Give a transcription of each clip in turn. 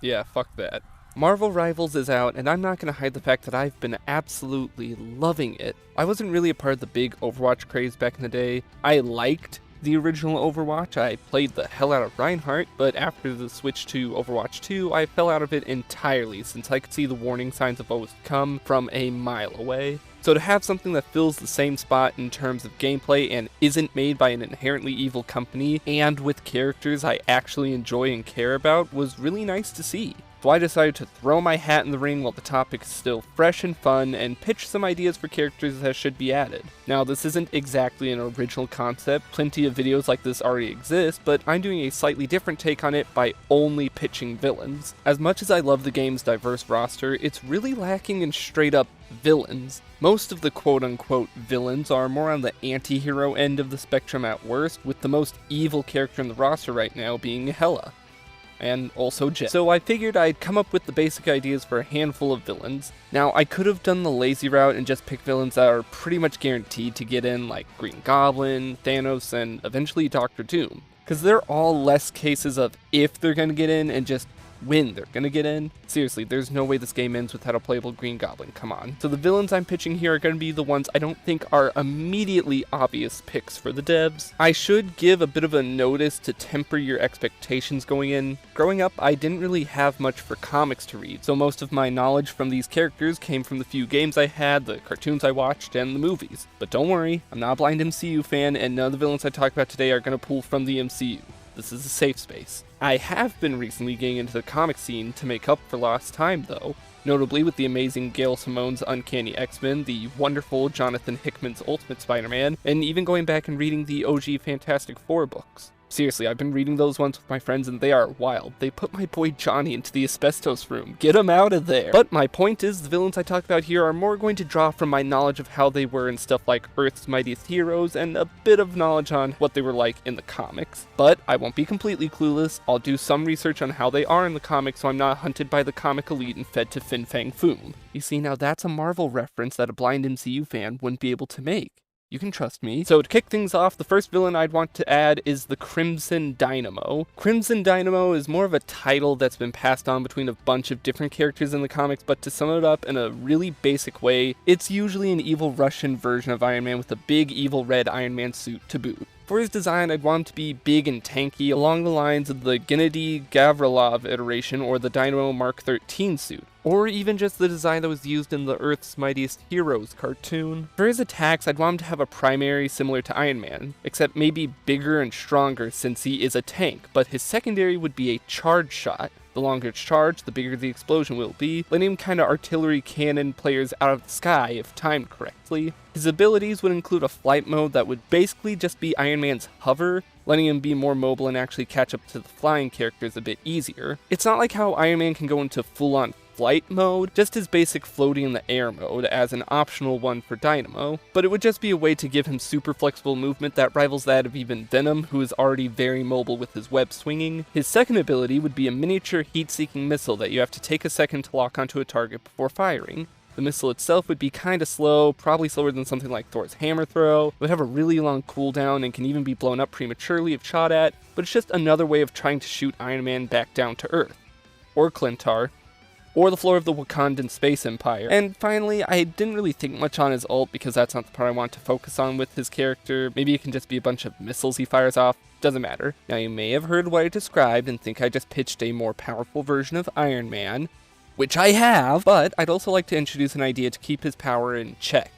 Yeah, fuck that. Marvel Rivals is out, and I'm not gonna hide the fact that I've been absolutely loving it. I wasn't really a part of the big Overwatch craze back in the day. I liked the original Overwatch, I played the hell out of Reinhardt, but after the switch to Overwatch 2, I fell out of it entirely since I could see the warning signs of what was to come from a mile away. So to have something that fills the same spot in terms of gameplay and isn't made by an inherently evil company, and with characters I actually enjoy and care about, was really nice to see. So I decided to throw my hat in the ring while the topic is still fresh and fun, and pitch some ideas for characters that should be added. Now, this isn't exactly an original concept, plenty of videos like this already exist, but I'm doing a slightly different take on it by only pitching villains. As much as I love the game's diverse roster, it's really lacking in straight up villains. Most of the quote-unquote villains are more on the anti-hero end of the spectrum at worst, with the most evil character in the roster right now being Hela. And also Jet. So I figured I'd come up with the basic ideas for a handful of villains. Now, I could have done the lazy route and just picked villains that are pretty much guaranteed to get in, like Green Goblin, Thanos, and eventually Doctor Doom. Because they're all less cases of if they're gonna get in and just when they're gonna get in. Seriously, there's no way this game ends without a playable Green Goblin, come on. So the villains I'm pitching here are gonna be the ones I don't think are immediately obvious picks for the devs. I should give a bit of a notice to temper your expectations going in. Growing up, I didn't really have much for comics to read, so most of my knowledge from these characters came from the few games I had, the cartoons I watched, and the movies. But don't worry, I'm not a blind MCU fan, and none of the villains I talk about today are gonna pull from the MCU. This is a safe space. I have been recently getting into the comic scene to make up for lost time, though, notably with the amazing Gail Simone's Uncanny X-Men, the wonderful Jonathan Hickman's Ultimate Spider-Man, and even going back and reading the OG Fantastic Four books. Seriously, I've been reading those ones with my friends and they are wild. They put my boy Johnny into the asbestos room. Get him out of there! But my point is, the villains I talk about here are more going to draw from my knowledge of how they were in stuff like Earth's Mightiest Heroes and a bit of knowledge on what they were like in the comics. But I won't be completely clueless. I'll do some research on how they are in the comics so I'm not hunted by the comic elite and fed to Fin Fang Foom. You see, now that's a Marvel reference that a blind MCU fan wouldn't be able to make. You can trust me. So to kick things off, the first villain I'd want to add is the Crimson Dynamo. Crimson Dynamo is more of a title that's been passed on between a bunch of different characters in the comics, but to sum it up in a really basic way, it's usually an evil Russian version of Iron Man with a big evil red Iron Man suit to boot. For his design, I'd want him to be big and tanky along the lines of the Gennady Gavrilov iteration or the Dynamo Mark 13 suit, or even just the design that was used in the Earth's Mightiest Heroes cartoon. For his attacks, I'd want him to have a primary similar to Iron Man, except maybe bigger and stronger since he is a tank, but his secondary would be a charge shot. The longer it's charged, the bigger the explosion will be, letting him kinda artillery cannon players out of the sky if timed correctly. His abilities would include a flight mode that would basically just be Iron Man's hover, letting him be more mobile and actually catch up to the flying characters a bit easier. It's not like how Iron Man can go into full-on flight mode, just his basic floating in the air mode as an optional one for Dynamo, but it would just be a way to give him super flexible movement that rivals that of even Venom, who is already very mobile with his web swinging. His second ability would be a miniature heat-seeking missile that you have to take a second to lock onto a target before firing. The missile itself would be kinda slow, probably slower than something like Thor's hammer throw, would have a really long cooldown and can even be blown up prematurely if shot at, but it's just another way of trying to shoot Iron Man back down to Earth. Or Clintar. Or the floor of the Wakandan Space Empire. And finally, I didn't really think much on his ult because that's not the part I want to focus on with his character. Maybe it can just be a bunch of missiles he fires off. Doesn't matter. Now you may have heard what I described and think I just pitched a more powerful version of Iron Man, which I have, but I'd also like to introduce an idea to keep his power in check.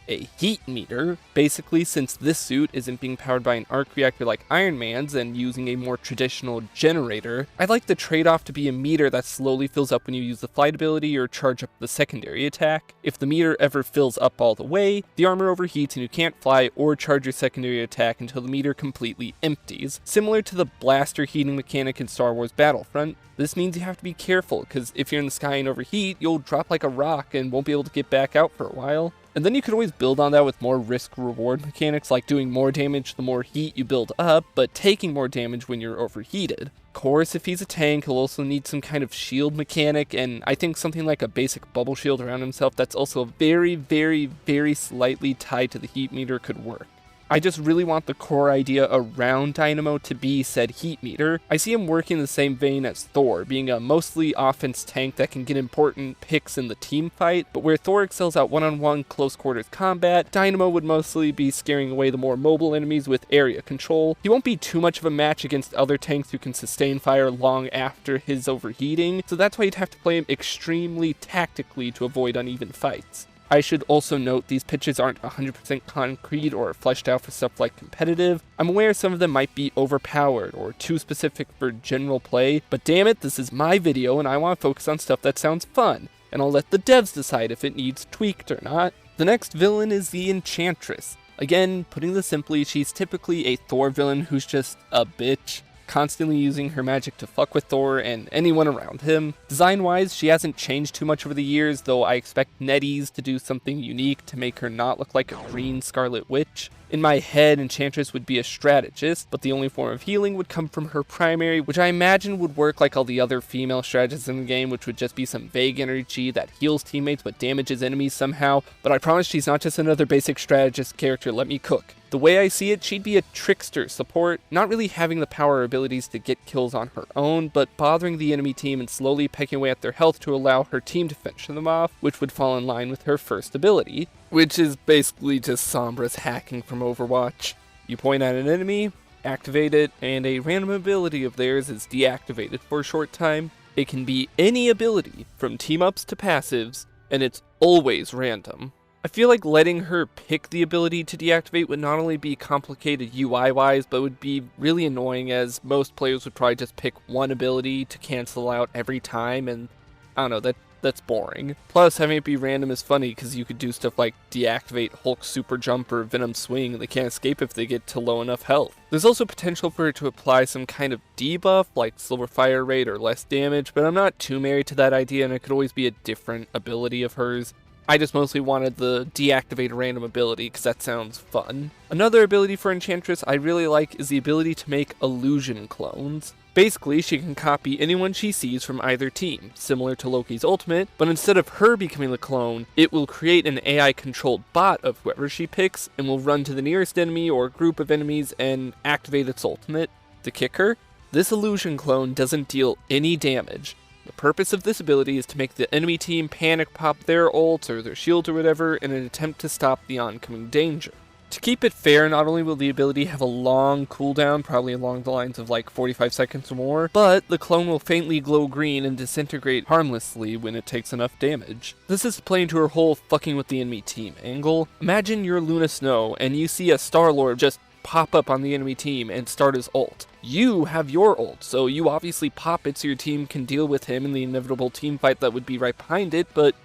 A heat meter. Basically, since this suit isn't being powered by an arc reactor like Iron Man's and using a more traditional generator, I'd like the trade-off to be a meter that slowly fills up when you use the flight ability or charge up the secondary attack. If the meter ever fills up all the way, the armor overheats and you can't fly or charge your secondary attack until the meter completely empties, similar to the blaster heating mechanic in Star Wars Battlefront. This means you have to be careful, because if you're in the sky and overheat, you'll drop like a rock and won't be able to get back out for a while. And then you could always build on that with more risk-reward mechanics, like doing more damage the more heat you build up, but taking more damage when you're overheated. Of course, if he's a tank, he'll also need some kind of shield mechanic, and I think something like a basic bubble shield around himself that's also very, very, very slightly tied to the heat meter could work. I just really want the core idea around Dynamo to be said heat meter. I see him working in the same vein as Thor, being a mostly offense tank that can get important picks in the team fight, but where Thor excels at one-on-one close quarters combat, Dynamo would mostly be scaring away the more mobile enemies with area control. He won't be too much of a match against other tanks who can sustain fire long after his overheating, so that's why you'd have to play him extremely tactically to avoid uneven fights. I should also note these pitches aren't 100% concrete or fleshed out for stuff like competitive. I'm aware some of them might be overpowered or too specific for general play, but damn it, this is my video and I want to focus on stuff that sounds fun, and I'll let the devs decide if it needs tweaked or not. The next villain is the Enchantress. Again, putting this simply, she's typically a Thor villain who's just a bitch, constantly using her magic to fuck with Thor and anyone around him. Design-wise, she hasn't changed too much over the years, though I expect NetEase to do something unique to make her not look like a green Scarlet Witch. In my head, Enchantress would be a strategist, but the only form of healing would come from her primary, which I imagine would work like all the other female strategists in the game, which would just be some vague energy that heals teammates but damages enemies somehow. But I promise she's not just another basic strategist character, let me cook. The way I see it, she'd be a trickster support, not really having the power or abilities to get kills on her own, but bothering the enemy team and slowly pecking away at their health to allow her team to finish them off, which would fall in line with her first ability, which is basically just Sombra's hacking from Overwatch. You point at an enemy, activate it, and a random ability of theirs is deactivated for a short time. It can be any ability, from team-ups to passives, and it's always random. I feel like letting her pick the ability to deactivate would not only be complicated UI-wise, but would be really annoying, as most players would probably just pick one ability to cancel out every time, and I don't know, that's boring. Plus, having it be random is funny because you could do stuff like deactivate Hulk Super Jump or Venom Swing and they can't escape if they get to low enough health. There's also potential for it to apply some kind of debuff like slower fire rate or less damage, but I'm not too married to that idea and it could always be a different ability of hers. I just mostly wanted the deactivate a random ability because that sounds fun. Another ability for Enchantress I really like is the ability to make illusion clones. Basically, she can copy anyone she sees from either team, similar to Loki's ultimate, but instead of her becoming the clone, it will create an AI-controlled bot of whoever she picks and will run to the nearest enemy or group of enemies and activate its ultimate. The kicker? This illusion clone doesn't deal any damage. The purpose of this ability is to make the enemy team panic pop their ults or their shields or whatever in an attempt to stop the oncoming danger. To keep it fair, not only will the ability have a long cooldown, probably along the lines of like 45 seconds or more, but the clone will faintly glow green and disintegrate harmlessly when it takes enough damage. This is to play into her whole fucking with the enemy team angle. Imagine you're Luna Snow and you see a Star-Lord just pop up on the enemy team and start his ult. You have your ult, so you obviously pop it so your team can deal with him in the inevitable team fight that would be right behind it, but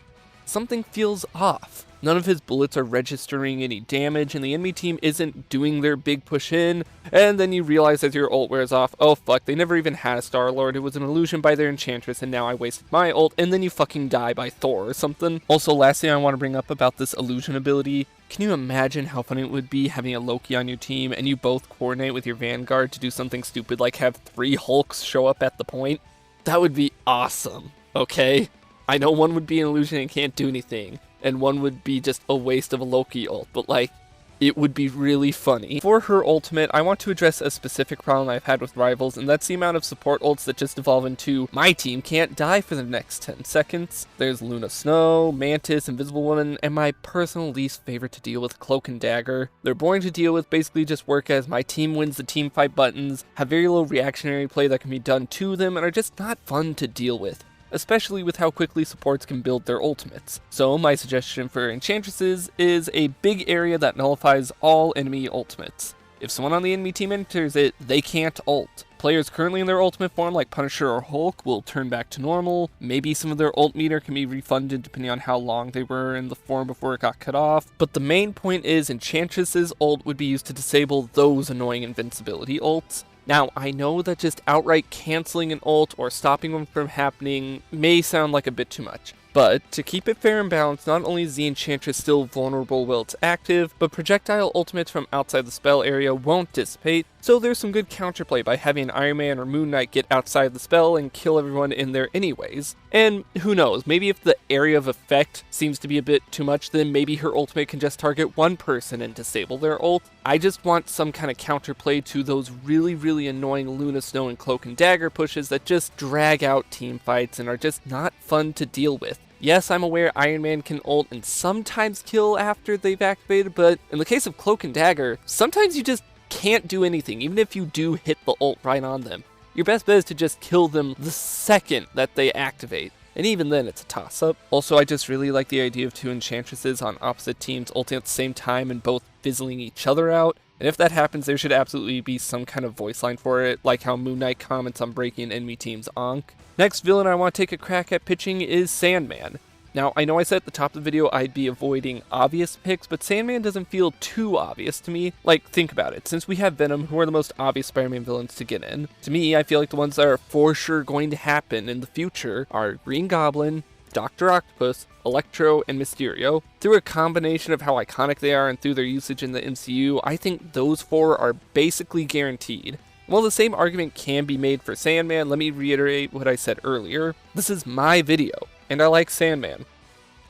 something feels off. None of his bullets are registering any damage, and the enemy team isn't doing their big push in, and then you realize as your ult wears off, oh fuck, they never even had a Star-Lord, it was an illusion by their Enchantress, and now I wasted my ult, and then you fucking die by Thor or something. Also, last thing I want to bring up about this illusion ability, can you imagine how funny it would be having a Loki on your team, and you both coordinate with your Vanguard to do something stupid like have 3 Hulks show up at the point? That would be awesome, okay? I know one would be an illusion and can't do anything, and one would be just a waste of a Loki ult, but like, it would be really funny. For her ultimate, I want to address a specific problem I've had with Rivals, and that's the amount of support ults that just evolve into, my team can't die for the next 10 seconds. There's Luna Snow, Mantis, Invisible Woman, and my personal least favorite to deal with, Cloak and Dagger. They're boring to deal with, basically just work as my team wins the team fight buttons, have very low reactionary play that can be done to them, and are just not fun to deal with, especially with how quickly supports can build their ultimates. So my suggestion for Enchantresses is a big area that nullifies all enemy ultimates. If someone on the enemy team enters it, they can't ult. Players currently in their ultimate form like Punisher or Hulk will turn back to normal. Maybe some of their ult meter can be refunded depending on how long they were in the form before it got cut off. But the main point is Enchantress's ult would be used to disable those annoying invincibility ults. Now, I know that just outright canceling an ult or stopping them from happening may sound like a bit too much, but to keep it fair and balanced, not only is the Enchantress still vulnerable while it's active, but projectile ultimates from outside the spell area won't dissipate, So there's some good counterplay by having Iron Man or Moon Knight get outside the spell and kill everyone in there anyways. And who knows, maybe if the area of effect seems to be a bit too much, then maybe her ultimate can just target one person and disable their ult. I just want some kind of counterplay to those really, really annoying Luna Snow and Cloak and Dagger pushes that just drag out team fights and are just not fun to deal with. Yes, I'm aware Iron Man can ult and sometimes kill after they've activated, but in the case of Cloak and Dagger, sometimes you just can't do anything, even if you do hit the ult right on them. Your best bet is to just kill them the second that they activate, and even then it's a toss-up. Also, I just really like the idea of two Enchantresses on opposite teams ulting at the same time and both fizzling each other out, and if that happens, there should absolutely be some kind of voice line for it, like how Moon Knight comments on breaking an enemy team's Ankh. Next villain I want to take a crack at pitching is Sandman. Now, I know I said at the top of the video I'd be avoiding obvious picks, but Sandman doesn't feel too obvious to me. Like, think about it. Since we have Venom, who are the most obvious Spider-Man villains to get in? To me, I feel like the ones that are for sure going to happen in the future are Green Goblin, Dr. Octopus, Electro, and Mysterio. Through a combination of how iconic they are and through their usage in the MCU, I think those four are basically guaranteed. While the same argument can be made for Sandman, let me reiterate what I said earlier. This is my video, and I like Sandman.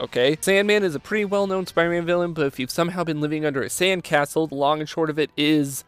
Okay? Sandman is a pretty well-known Spider-Man villain, but if you've somehow been living under a sandcastle, the long and short of it is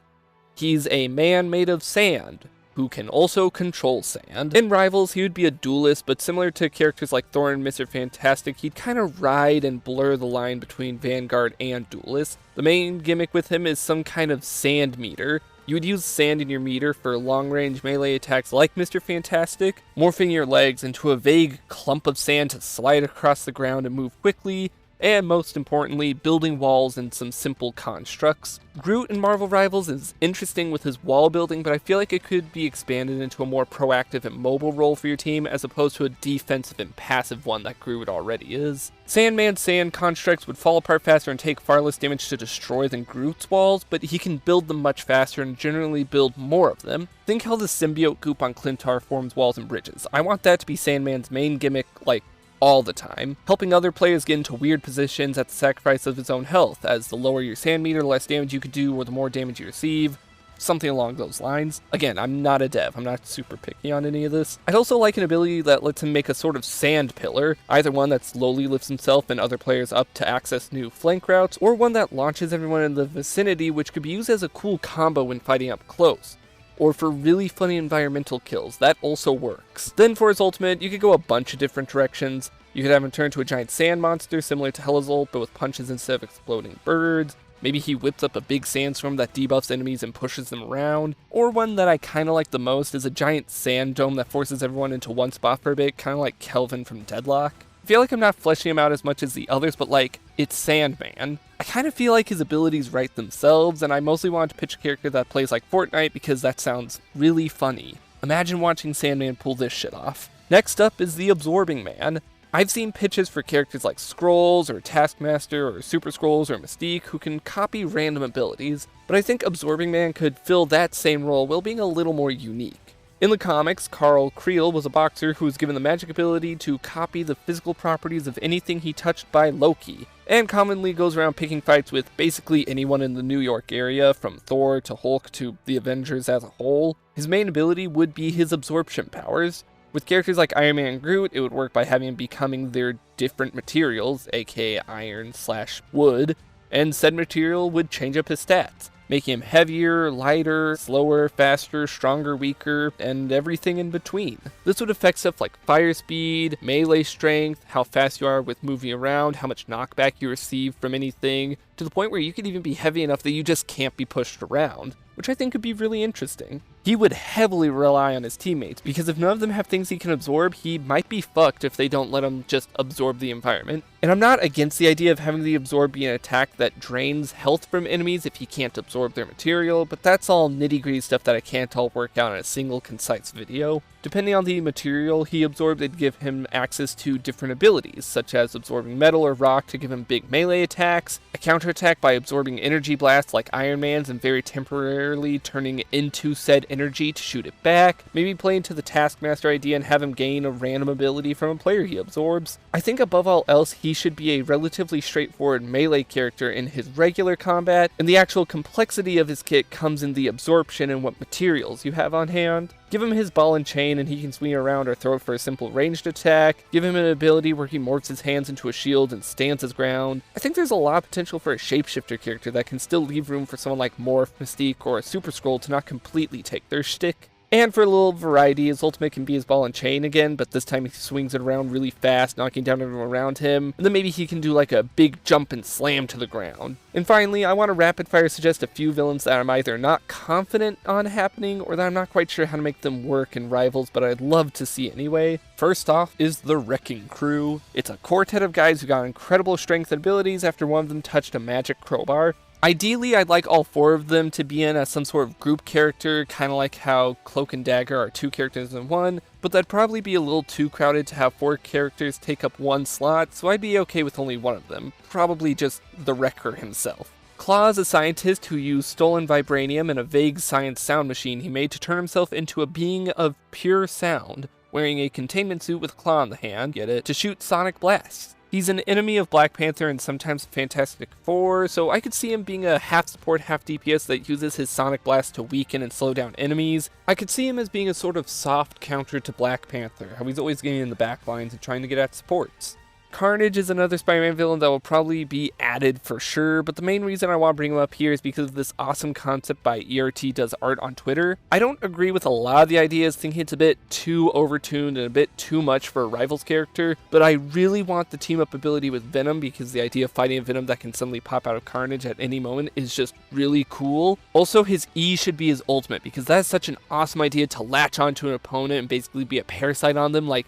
he's a man made of sand who can also control sand. In Rivals, he would be a duelist, but similar to characters like Thor and Mr. Fantastic, he'd kind of ride and blur the line between Vanguard and duelist. The main gimmick with him is some kind of sand meter. You would use sand in your meter for long-range melee attacks like Mr. Fantastic, morphing your legs into a vague clump of sand to slide across the ground and move quickly, and most importantly, building walls and some simple constructs. Groot in Marvel Rivals is interesting with his wall building, but I feel like it could be expanded into a more proactive and mobile role for your team as opposed to a defensive and passive one that Groot already is. Sandman's sand constructs would fall apart faster and take far less damage to destroy than Groot's walls, but he can build them much faster and generally build more of them. Think how the symbiote goop on Clintar forms walls and bridges. I want that to be Sandman's main gimmick, like, all the time, helping other players get into weird positions at the sacrifice of his own health, as the lower your sand meter, the less damage you could do or the more damage you receive, something along those lines. Again, I'm not a dev, I'm not super picky on any of this. I'd also like an ability that lets him make a sort of sand pillar, either one that slowly lifts himself and other players up to access new flank routes, or one that launches everyone in the vicinity, which could be used as a cool combo when fighting up close. Or for really funny environmental kills, that also works. Then for his ultimate, you could go a bunch of different directions. You could have him turn to a giant sand monster similar to Hela's ult, but with punches instead of exploding birds. Maybe he whips up a big sandstorm that debuffs enemies and pushes them around. Or one that I kinda like the most is a giant sand dome that forces everyone into one spot for a bit, kinda like Kelvin from Deadlock. I feel like I'm not fleshing him out as much as the others, but like, it's Sandman. I kind of feel like his abilities write themselves, and I mostly wanted to pitch a character that plays like Fortnite because that sounds really funny. Imagine watching Sandman pull this shit off. Next up is the Absorbing Man. I've seen pitches for characters like Skrulls, or Taskmaster, or Super Skrulls, or Mystique who can copy random abilities, but I think Absorbing Man could fill that same role while being a little more unique. In the comics, Carl Creel was a boxer who was given the magic ability to copy the physical properties of anything he touched by Loki, and commonly goes around picking fights with basically anyone in the New York area, from Thor to Hulk to the Avengers as a whole. His main ability would be his absorption powers. With characters like Iron Man and Groot, it would work by having him becoming their different materials, aka iron/wood, and said material would change up his stats, making him heavier, lighter, slower, faster, stronger, weaker, and everything in between. This would affect stuff like fire speed, melee strength, how fast you are with moving around, how much knockback you receive from anything, to the point where you could even be heavy enough that you just can't be pushed around, which I think could be really interesting. He would heavily rely on his teammates, because if none of them have things he can absorb, he might be fucked if they don't let him just absorb the environment. And I'm not against the idea of having the absorb be an attack that drains health from enemies if he can't absorb their material, but that's all nitty-gritty stuff that I can't all work out in a single concise video. Depending on the material he absorbed, it'd give him access to different abilities, such as absorbing metal or rock to give him big melee attacks, a counter counterattack by absorbing energy blasts like Iron Man's and very temporarily turning into said energy to shoot it back. Maybe play into the Taskmaster idea and have him gain a random ability from a player he absorbs. I think above all else, he should be a relatively straightforward melee character in his regular combat, and the actual complexity of his kit comes in the absorption and what materials you have on hand. Give him his ball and chain and he can swing around or throw it for a simple ranged attack. Give him an ability where he morphs his hands into a shield and stands his ground. I think there's a lot of potential for a shapeshifter character that can still leave room for someone like Morph, Mystique, or a Super Skrull to not completely take their shtick. And for a little variety, his ultimate can be his ball and chain again, but this time he swings it around really fast, knocking down everyone around him, and then maybe he can do like a big jump and slam to the ground. And finally, I want to rapid fire suggest a few villains that I'm either not confident on happening, or that I'm not quite sure how to make them work in Rivals, but I'd love to see anyway. First off is the Wrecking Crew. It's a quartet of guys who got incredible strength and abilities after one of them touched a magic crowbar. Ideally, I'd like all four of them to be in as some sort of group character, kind of like how Cloak and Dagger are two characters in one, but that'd probably be a little too crowded to have four characters take up one slot, so I'd be okay with only one of them, probably just the Wrecker himself. Claw is a scientist who used stolen vibranium and a vague science sound machine he made to turn himself into a being of pure sound, wearing a containment suit with a claw in the hand, get it, to shoot sonic blasts. He's an enemy of Black Panther and sometimes Fantastic Four, so I could see him being a half support, half DPS that uses his Sonic Blast to weaken and slow down enemies. I could see him as being a sort of soft counter to Black Panther, how he's always getting in the back lines and trying to get at supports. Carnage is another Spider-Man villain that will probably be added for sure, but the main reason I want to bring him up here is because of this awesome concept by ERT Does Art on Twitter. I don't agree with a lot of the ideas, thinking it's a bit too overtuned and a bit too much for a Rivals character, but I really want the team-up ability with Venom because the idea of fighting a Venom that can suddenly pop out of Carnage at any moment is just really cool. Also, his E should be his ultimate because that's such an awesome idea to latch onto an opponent and basically be a parasite on them. Like,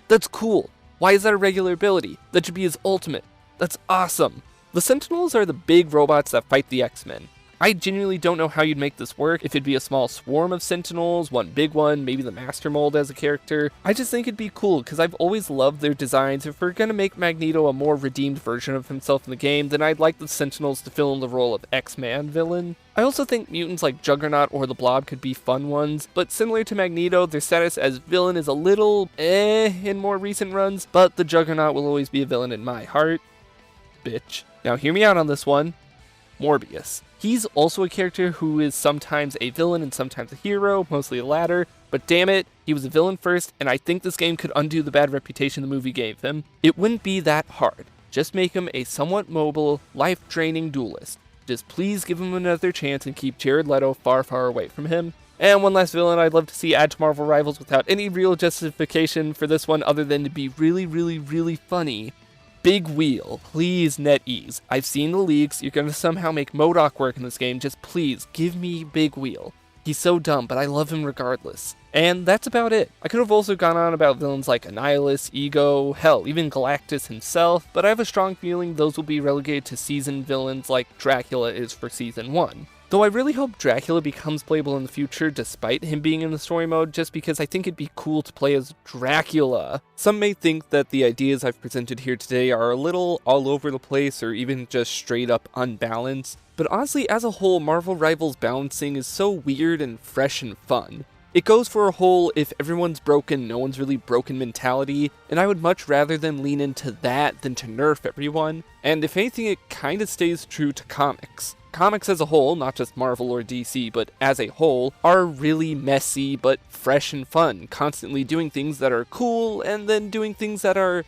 that's cool. Why is that a regular ability? That should be his ultimate. That's awesome. The Sentinels are the big robots that fight the X-Men. I genuinely don't know how you'd make this work, if it'd be a small swarm of Sentinels, one big one, maybe the Master Mold as a character. I just think it'd be cool, because I've always loved their designs. If we're gonna make Magneto a more redeemed version of himself in the game, then I'd like the Sentinels to fill in the role of X-Man villain. I also think mutants like Juggernaut or the Blob could be fun ones, but similar to Magneto, their status as villain is a little in more recent runs, but the Juggernaut will always be a villain in my heart. Bitch. Now hear me out on this one. Morbius. He's also a character who is sometimes a villain and sometimes a hero, mostly the latter, but damn it, he was a villain first, and I think this game could undo the bad reputation the movie gave him. It wouldn't be that hard. Just make him a somewhat mobile, life-draining duelist. Just please give him another chance and keep Jared Leto far, far away from him. And one last villain I'd love to see add to Marvel Rivals without any real justification for this one other than to be really, really, really funny. Big Wheel. Please, NetEase. I've seen the leaks. You're gonna somehow make MODOK work in this game. Just please, give me Big Wheel. He's so dumb, but I love him regardless. And that's about it. I could have also gone on about villains like Annihilus, Ego, hell, even Galactus himself, but I have a strong feeling those will be relegated to seasoned villains like Dracula is for Season 1. Though I really hope Dracula becomes playable in the future despite him being in the story mode, just because I think it'd be cool to play as Dracula. Some may think that the ideas I've presented here today are a little all over the place or even just straight up unbalanced, but honestly as a whole Marvel Rivals balancing is so weird and fresh and fun. It goes for a whole if everyone's broken, no one's really broken mentality, and I would much rather them lean into that than to nerf everyone, and if anything it kinda stays true to comics. Comics as a whole, not just Marvel or DC, but as a whole, are really messy but fresh and fun, constantly doing things that are cool and then doing things that are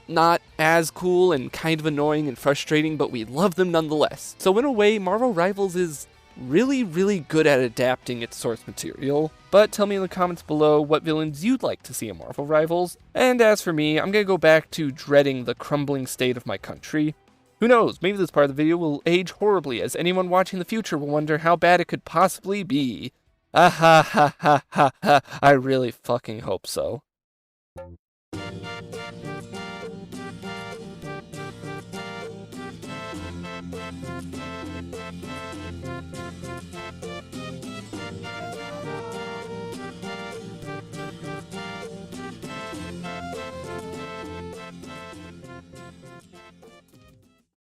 not as cool and kind of annoying and frustrating, but we love them nonetheless. So in a way, Marvel Rivals is really, really good at adapting its source material. But tell me in the comments below what villains you'd like to see in Marvel Rivals. And as for me, I'm gonna go back to dreading the crumbling state of my country. Who knows, maybe this part of the video will age horribly, as anyone watching the future will wonder how bad it could possibly be. Ah ha ha ha ha ha, I really fucking hope so.